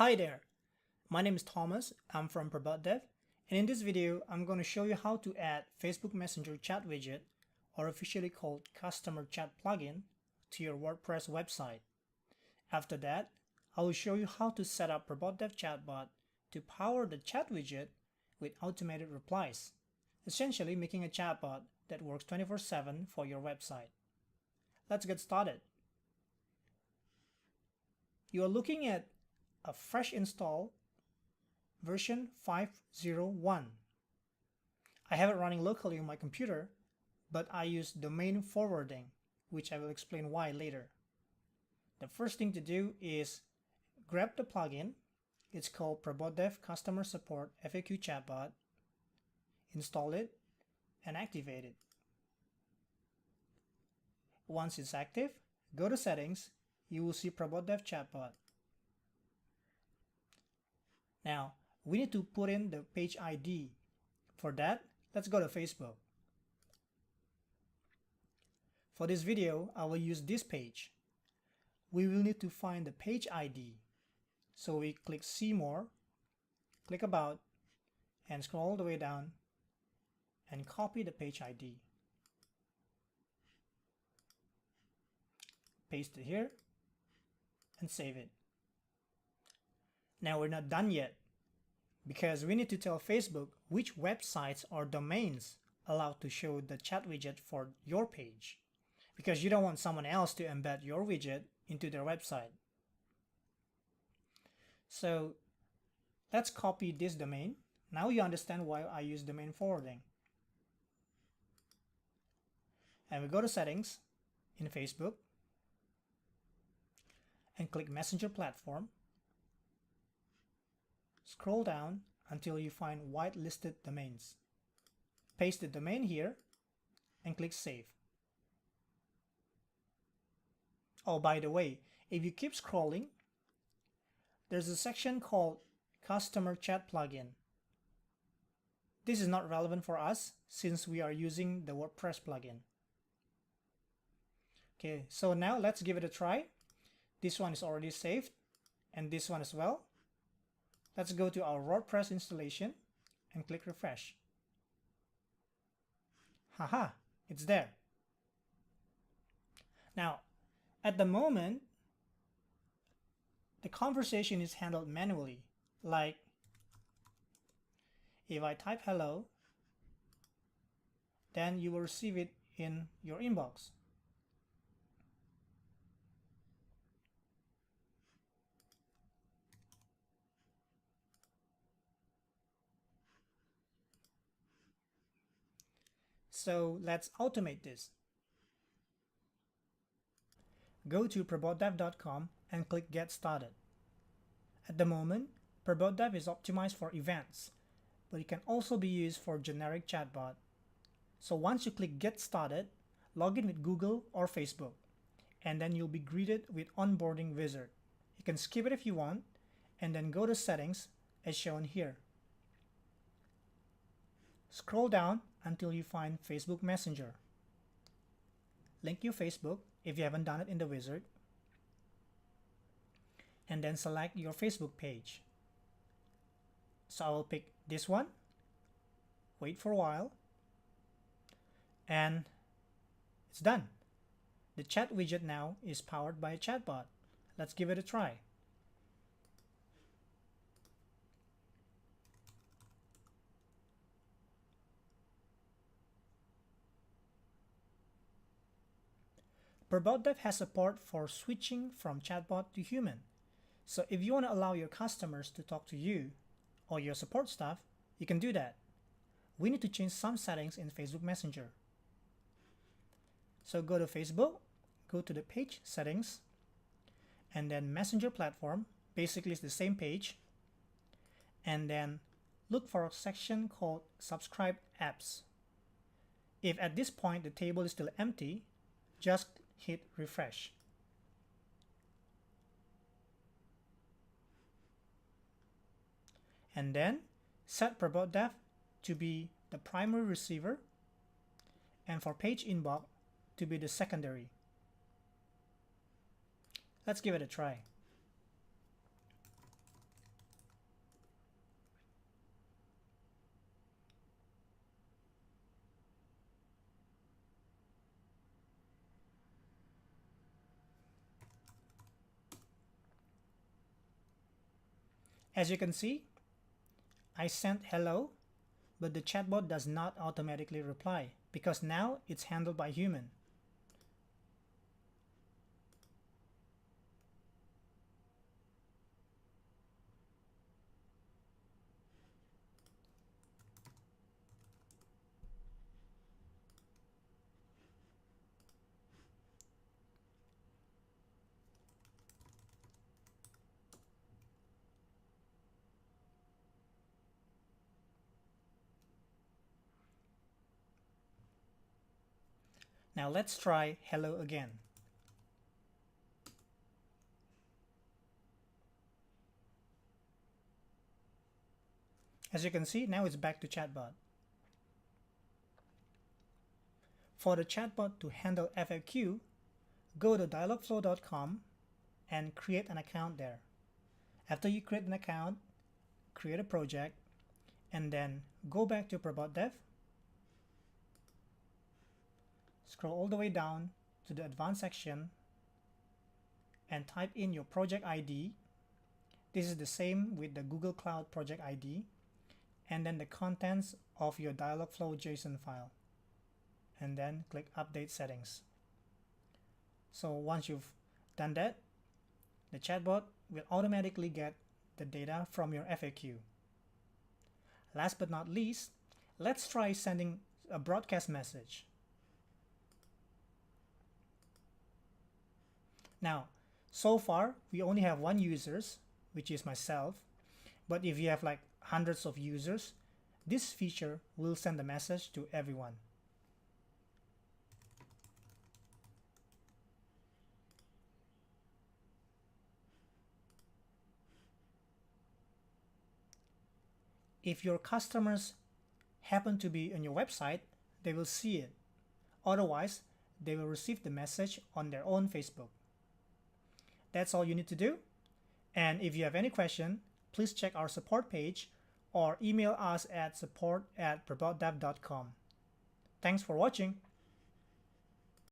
Hi there, my name is Thomas, I'm from ProBotDev, and in this video I'm going to show you how to add Facebook Messenger chat widget, or officially called customer chat plugin, to your WordPress website. After that, I will show you how to set up ProBotDev chatbot to power the chat widget with automated replies, essentially making a chatbot that works 24/7 for your website. Let's get started. You are looking at a fresh install version 5.0.1. I have it running locally on my computer, but I use domain forwarding, which I will explain why later. The first thing to do is grab the plugin. It's called ProBotDev Customer Support FAQ Chatbot. Install it and activate it. Once it's active, go to Settings. You will see ProBotDev Chatbot. Now, we need to put in the page ID. For that, let's go to Facebook. For this video, I will use this page. We will need to find the page ID. So we click See More, click About, and scroll all the way down and copy the page ID. Paste it here and save it. Now we're not done yet, because we need to tell Facebook which websites or domains allowed to show the chat widget for your page, because you don't want someone else to embed your widget into their website. So let's copy this domain. Now you understand why I use domain forwarding. And we go to Settings in Facebook and click Messenger Platform. Scroll down until you find whitelisted domains. Paste the domain here and click Save. Oh, by the way, if you keep scrolling, there's a section called Customer Chat Plugin. This is not relevant for us since we are using the WordPress plugin. Okay, so now let's give it a try. This one is already saved, and this one as well. Let's go to our WordPress installation and click Refresh. Haha, it's there. Now, at the moment, the conversation is handled manually. Like, if I type hello, then you will receive it in your inbox. So let's automate this. Go to probotdev.com and click Get Started. At the moment, ProBotDev is optimized for events, but it can also be used for generic chatbot. So once you click Get Started, log in with Google or Facebook, and then you'll be greeted with Onboarding Wizard. You can skip it if you want, and then go to Settings as shown here. Scroll down until you find Facebook Messenger. Link your Facebook if you haven't done it in the wizard, and then select your Facebook page. So I will pick this one, wait for a while, and it's done. The chat widget now is powered by a chatbot. Let's give it a try. ProBotDev has support for switching from chatbot to human. So if you want to allow your customers to talk to you or your support staff, you can do that. We need to change some settings in Facebook Messenger. So go to Facebook, go to the page settings, and then Messenger platform, basically it's the same page, and then look for a section called Subscribe Apps. If at this point the table is still empty, just hit refresh. And then set ProBotDev to be the primary receiver, and for page inbox to be the secondary. Let's give it a try. As you can see, I sent hello, but the chatbot does not automatically reply because now it's handled by human. Now let's try hello again. As you can see, now it's back to chatbot. For the chatbot to handle FAQ, go to dialogflow.com and create an account there. After you create an account, create a project, and then go back to Probot.dev, scroll all the way down to the advanced section, and type in your project ID. This is the same with the Google Cloud project ID, and then the contents of your Dialogflow JSON file, and then click Update Settings. So once you've done that, the chatbot will automatically get the data from your FAQ. Last but not least, let's try sending a broadcast message. Now, so far, we only have one user, which is myself, but if you have like hundreds of users, this feature will send a message to everyone. If your customers happen to be on your website, they will see it. Otherwise, they will receive the message on their own Facebook. That's all you need to do. And if you have any question, please check our support page or email us at support@probotdev.com. Thanks for watching.